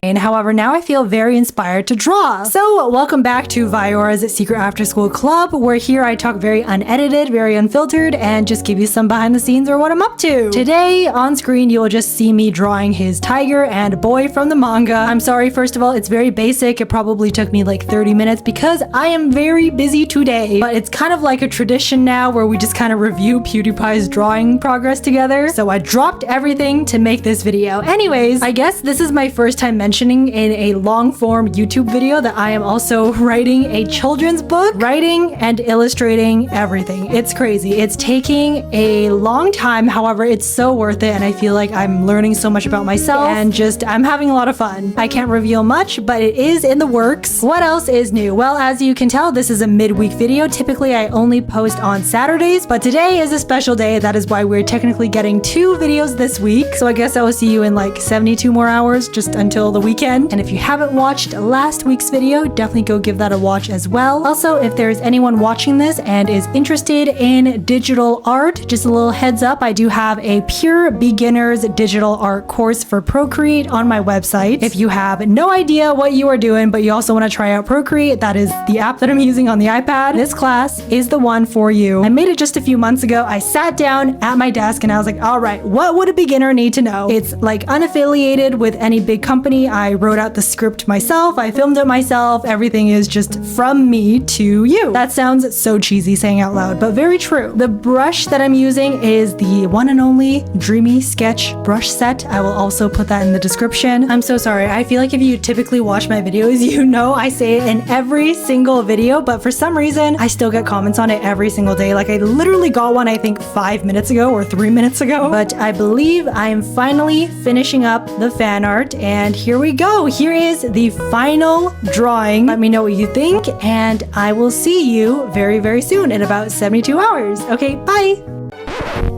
And however, now I feel very inspired to draw. So welcome back to Viyaura's Secret After School Club, where here I talk very unedited, very unfiltered, and just give you some behind the scenes or what I'm up to. Today on screen, you'll just see me drawing his tiger and boy from the manga. I'm sorry, first of all, it's very basic. It probably took me like 30 minutes because I am very busy today, but it's kind of like a tradition now where we just kind of review PewDiePie's drawing progress together. So I dropped everything to make this video. Anyways, I guess this is my first time mentioning in a long form YouTube video that I am also writing a children's book, writing and illustrating everything. It's crazy. It's taking a long time. However, it's so worth it. And I feel like I'm learning so much about myself and just I'm having a lot of fun. I can't reveal much, but it is in the works. What else is new? Well, as you can tell, this is a midweek video. Typically, I only post on Saturdays, but today is a special day. That is why we're technically getting 2 videos this week. So I guess I will see you in like 72 more hours just until the weekend. And if you haven't watched last week's video, definitely go give that a watch as well. Also, if there's anyone watching this and is interested in digital art, just a little heads up, I do have a pure beginners digital art course for Procreate on my website. If you have no idea what you are doing, but you also want to try out Procreate, that is the app that I'm using on the iPad, this class is the one for you. I made it just a few months ago. I sat down at my desk and I was like, all right, what would a beginner need to know? It's like unaffiliated with any big company. I wrote out the script myself. I filmed it myself. Everything is just from me to you. That sounds so cheesy saying out loud, but very true. The brush that I'm using is the one and only Dreamy Sketch brush set. I will also put that in the description. I'm so sorry. I feel like if you typically watch my videos, you know I say it in every single video, but for some reason, I still get comments on it every single day. Like I literally got one, I think 5 minutes ago or 3 minutes ago, but I believe I am finally finishing up the fan art and here we go. Here is the final drawing. Let me know what you think and I will see you very, very soon in about 72 hours. Okay, bye.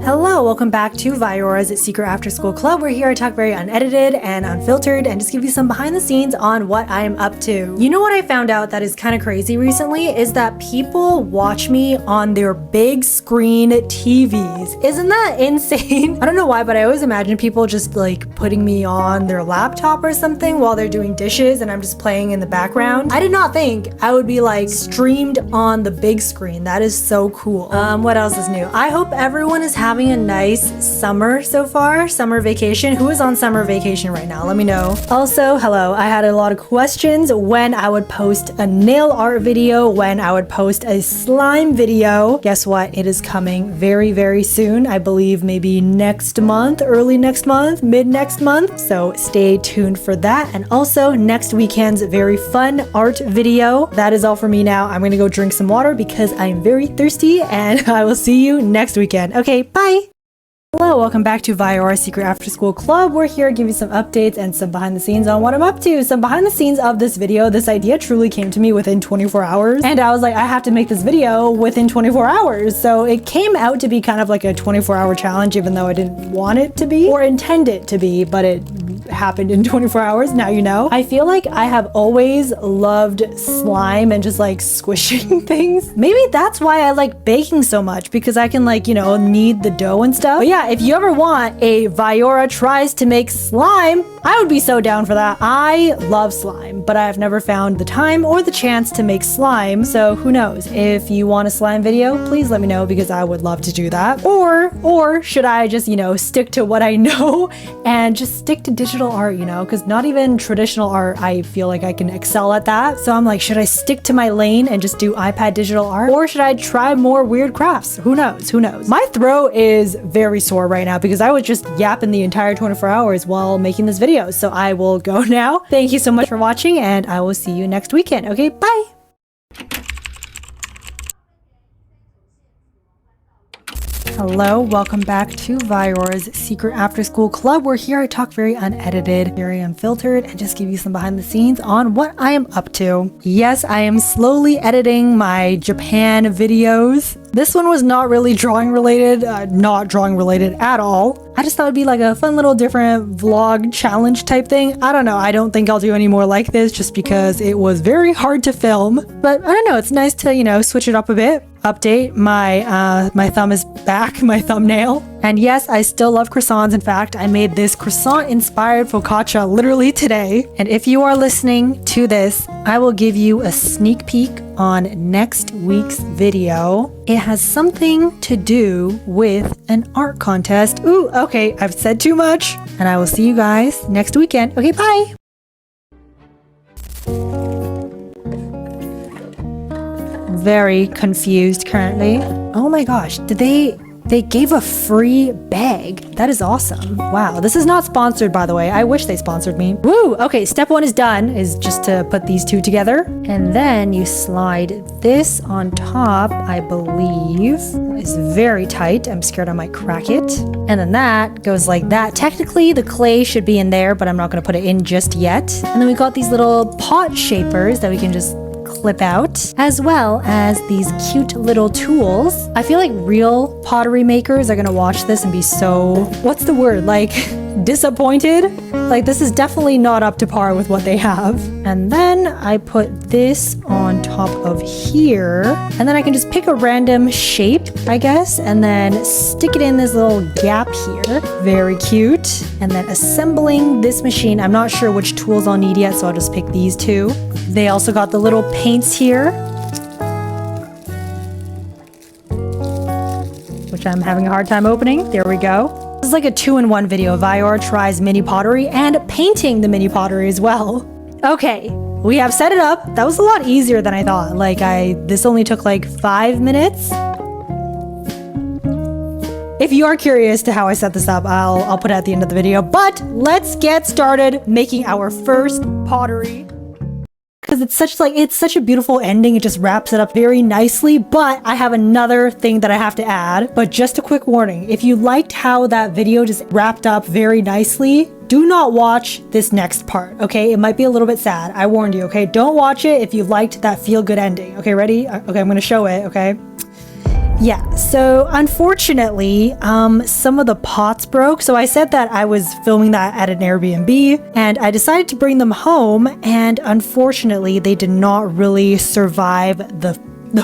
Hello, welcome back to Viyaura's Secret After School Club, where here I talk very unedited and unfiltered and just give you some behind the scenes on what I am up to. You know what I found out that is kind of crazy recently is that people watch me on their big screen TVs. Isn't that insane? I don't know why, but I always imagine people just like putting me on their laptop or something while they're doing dishes and I'm just playing in the background. I did not think I would be like streamed on the big screen. That is so cool. What else is new? I hope everyone is having a nice summer so far, summer vacation. Who is on summer vacation right now? Let me know. Also, hello, I had a lot of questions when I would post a nail art video, when I would post a slime video. Guess what? It is coming very, very soon. I believe maybe next month, early next month, mid next month. So stay tuned for that. And also next weekend's very fun art video. That is all for me now. I'm gonna go drink some water because I am very thirsty and I will see you next weekend. Okay, bye. Hello, welcome back to Viyaura's Secret After School Club. We're here to give you some updates and some behind the scenes on what I'm up to. Some behind the scenes of this video. This idea truly came to me within 24 hours. And I was like, I have to make this video within 24 hours. So it came out to be kind of like a 24-hour challenge, even though I didn't want it to be or intend it to be, but it happened in 24 hours. Now you know. I feel like I have always loved slime and just like squishing things. Maybe that's why I like baking so much, because I can like, you know, knead the dough and stuff. But yeah, if you ever want a Viyaura tries to make slime, I would be so down for that. I love slime, but I have never found the time or the chance to make slime. So who knows? If you want a slime video, please let me know because I would love to do that. Or should I just, you know, stick to what I know and just stick to digital art, you know, because not even traditional art, I feel like I can excel at that. So I'm like, should I stick to my lane and just do iPad digital art? Or should I try more weird crafts? Who knows? Who knows? My throat is very sore right now because I was just yapping the entire 24 hours while making this video. So I will go now. Thank you so much for watching and I will see you next weekend. Okay, bye. Hello, welcome back to Viyaura's Secret After School Club, where here I talk very unedited, very unfiltered, and just give you some behind the scenes on what I am up to. Yes, I am slowly editing my Japan videos. This one was not really drawing related, not drawing related at all. I just thought it'd be like a fun little different vlog challenge type thing. I don't know. I don't think I'll do any more like this just because it was very hard to film. But I don't know. It's nice to, you know, switch it up a bit. Update, my thumb is back, my thumbnail. And yes, I still love croissants. In fact, I made this croissant inspired focaccia literally today. And if you are listening to this, I will give you a sneak peek on next week's video. It has something to do with an art contest. Ooh, okay, I've said too much. And I will see you guys next weekend. Okay, bye. Very confused currently. Oh my gosh, did they gave a free bag. That is awesome. Wow, this is not sponsored, by the way. I wish they sponsored me. Woo! Okay, step one is done, is just to put these two together. And then you slide this on top, I believe. It's very tight. I'm scared I might crack it. And then that goes like that. Technically, the clay should be in there, but I'm not gonna put it in just yet. And then we got these little pot shapers that we can just clip out, as well as these cute little tools. I feel like real pottery makers are gonna watch this and be so, what's the word, like disappointed? Like this is definitely not up to par with what they have. And then I put this on top of here, and then I can just pick a random shape, I guess, and then stick it in this little gap here. Very cute. And then assembling this machine, I'm not sure which tools I'll need yet, so I'll just pick these two. They also got the little paints here, which I'm having a hard time opening. There we go. This is like a 2-in-1 video. Viyaura tries mini pottery and painting the mini pottery as well. Okay, we have set it up. That was a lot easier than I thought. Like this only took like 5 minutes. If you are curious to how I set this up, I'll put it at the end of the video. But let's get started making our first pottery. Because it's such a beautiful ending. It just wraps it up very nicely. But I have another thing that I have to add. But just a quick warning, if you liked how that video just wrapped up very nicely, do not watch this next part, okay? It might be a little bit sad. I warned you, okay? Don't watch it if you liked that feel-good ending. Okay, ready? Okay, I'm gonna show it, okay? Yeah, so unfortunately, some of the pots broke. So I said that I was filming that at an Airbnb, and I decided to bring them home, and unfortunately, they did not really survive the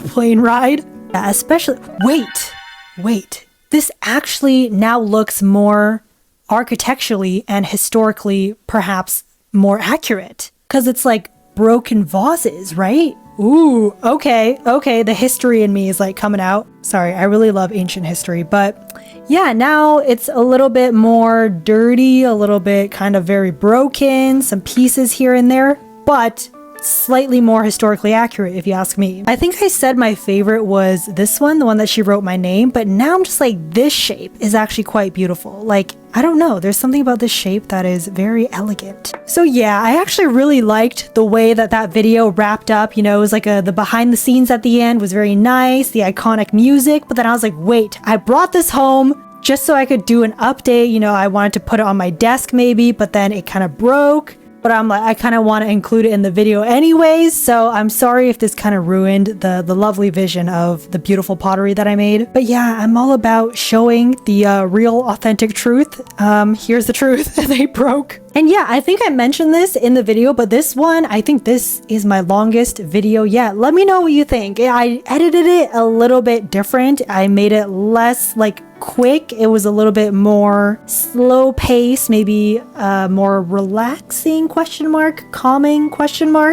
plane ride. Especially, wait, this actually now looks more architecturally and historically perhaps more accurate, because it's like broken vases, right? Ooh, okay, the history in me is like coming out. Sorry, I really love ancient history, but yeah, now it's a little bit more dirty, a little bit kind of very broken, some pieces here and there, but slightly more historically accurate if you ask me. I think I said my favorite was this one, the one that she wrote my name, but now I'm just like, this shape is actually quite beautiful. Like, I don't know, there's something about this shape that is very elegant. So yeah, I actually really liked the way that that video wrapped up. You know, it was like the behind the scenes at the end was very nice, the iconic music, but then I was like, wait, I brought this home just so I could do an update. You know, I wanted to put it on my desk maybe, but then it kind of broke. But I'm like, I kind of want to include it in the video anyways, so I'm sorry if this kind of ruined the lovely vision of the beautiful pottery that I made. But yeah, I'm all about showing the real authentic truth. Here's the truth. They broke. And yeah, I think I mentioned this in the video, but this one, I think this is my longest video yet. Let me know what you think. I edited it a little bit different. I made it less like quick. It was a little bit more slow pace, maybe more relaxing calming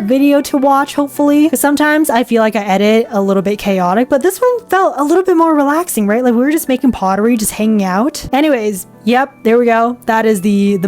video to watch, hopefully. Because sometimes I feel like I edit a little bit chaotic, but this one felt a little bit more relaxing, right? Like we were just making pottery, just hanging out. Anyways, yep, there we go. That is the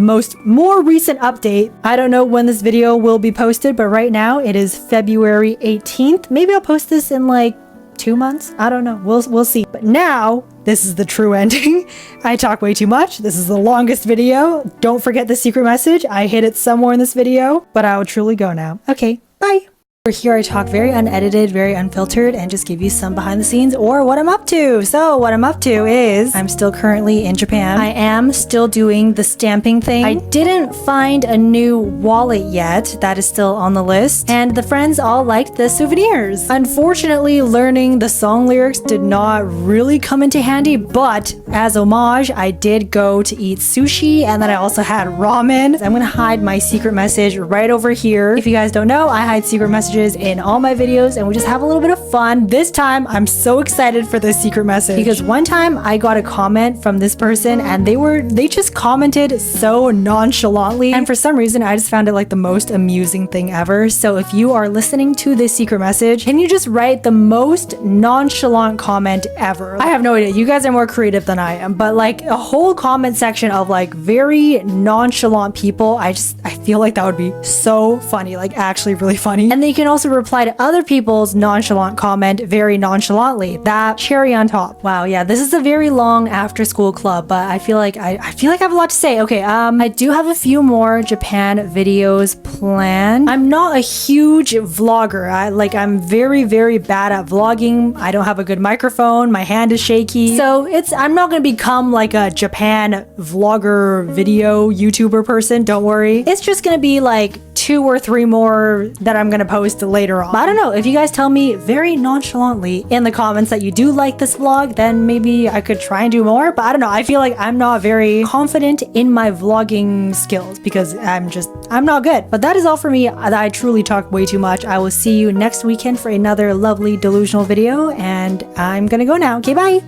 more recent update. I don't know when this video will be posted, but right now it is February 18th. Maybe I'll post this in like 2 months. I don't know. We'll see. But now this is the true ending. I talk way too much. This is the longest video. Don't forget the secret message. I hid it somewhere in this video, but I will truly go now. Okay, bye. where here I talk very unedited, very unfiltered, and just give you some behind the scenes or what I'm up to. So what I'm up to is I'm still currently in Japan. I am still doing the stamping thing. I didn't find a new wallet yet. That is still on the list. And the friends all liked the souvenirs. Unfortunately, learning the song lyrics did not really come into handy, but as homage, I did go to eat sushi, and then I also had ramen. I'm gonna hide my secret message right over here. If you guys don't know, I hide secret messages in all my videos, and we just have a little bit of fun. This time, I'm so excited for this secret message because one time I got a comment from this person, and they just commented so nonchalantly, and for some reason, I just found it like the most amusing thing ever. So if you are listening to this secret message, can you just write the most nonchalant comment ever? I have no idea. You guys are more creative than I am, but like a whole comment section of like very nonchalant people, I feel like that would be so funny, like actually really funny. And then you can also reply to other people's nonchalant comment very nonchalantly. That cherry on top. Wow, yeah, this is a very long after school club, but I feel like I have a lot to say. Okay, I do have a few more Japan videos planned. I'm not a huge vlogger. I'm very, very bad at vlogging. I don't have a good microphone. My hand is shaky. So I'm not gonna become like a Japan vlogger video YouTuber person. Don't worry. It's just gonna be like 2 or 3 more that I'm gonna post later on. But I don't know, if you guys tell me very nonchalantly in the comments that you do like this vlog, then maybe I could try and do more. But I don't know, I feel like I'm not very confident in my vlogging skills because I'm not good. But that is all for me. I truly talk way too much. I will see you next weekend for another lovely delusional video, and I'm gonna go now. Okay, bye.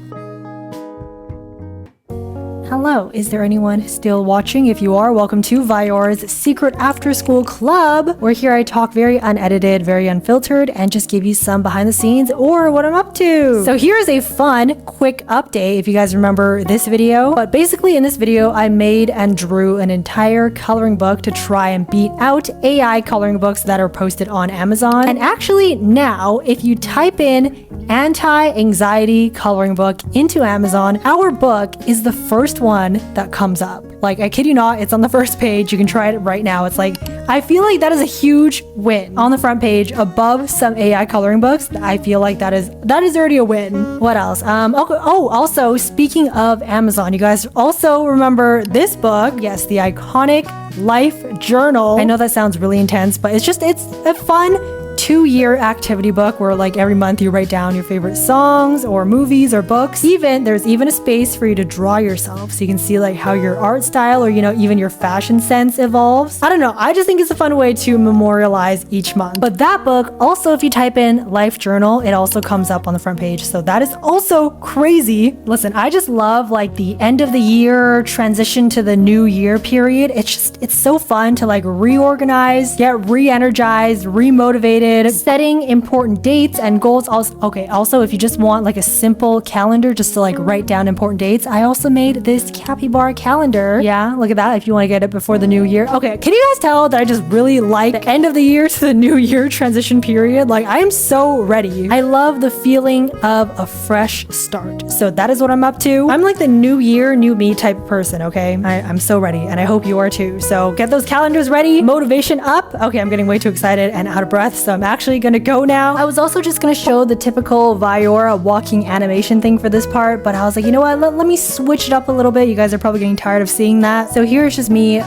Hello, is there anyone still watching? If you are, welcome to Viyaura's Secret After School Club, where here I talk very unedited, very unfiltered, and just give you some behind the scenes or what I'm up to. So here's a fun, quick update if you guys remember this video. But basically in this video, I made and drew an entire coloring book to try and beat out AI coloring books that are posted on Amazon. And actually now, if you type in anti-anxiety coloring book into Amazon, our book is the first one that comes up. Like, I kid you not, it's on the first page. You can try it right now. It's like, I feel like that is a huge win. On the front page, above some AI coloring books, I feel like that is already a win. What else? Okay, also, speaking of Amazon, you guys also remember this book. Yes, the iconic life journal. I know that sounds really intense, but it's a fun 2-year activity book where like every month you write down your favorite songs or movies or books. There's even a space for you to draw yourself so you can see like how your art style or even your fashion sense evolves. I don't know, I just think it's a fun way to memorialize each month. But that book also, if you type in life journal, it also comes up on the front page, so that is also crazy. Listen, I just love like the end of the year transition to the new year period. It's so fun to like reorganize, get re-energized, re-motivated, setting important dates and goals. Also, if you just want like a simple calendar just to like write down important dates, I also made this capybara calendar. Yeah, look at that if you want to get it before the new year. Okay, can you guys tell that I just really like the end of the year to the new year transition period? Like, I am so ready. I love the feeling of a fresh start. So that is what I'm up to. I'm like the new year, new me type of person, okay? I'm so ready, and I hope you are too. So get those calendars ready, motivation up. Okay, I'm getting way too excited and out of breath, so I'm actually gonna go now. I was also just gonna show the typical Viyaura walking animation thing for this part, but I was like, you know what, let me switch it up a little bit. You guys are probably getting tired of seeing that. So here's just me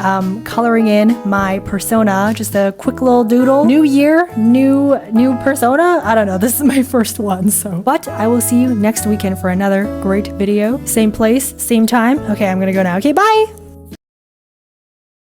coloring in my persona, just a quick little doodle. New year, new persona. I don't know, this is my first one, so. But I will see you next weekend for another great video. Same place, same time. Okay, I'm gonna go now. Okay, bye!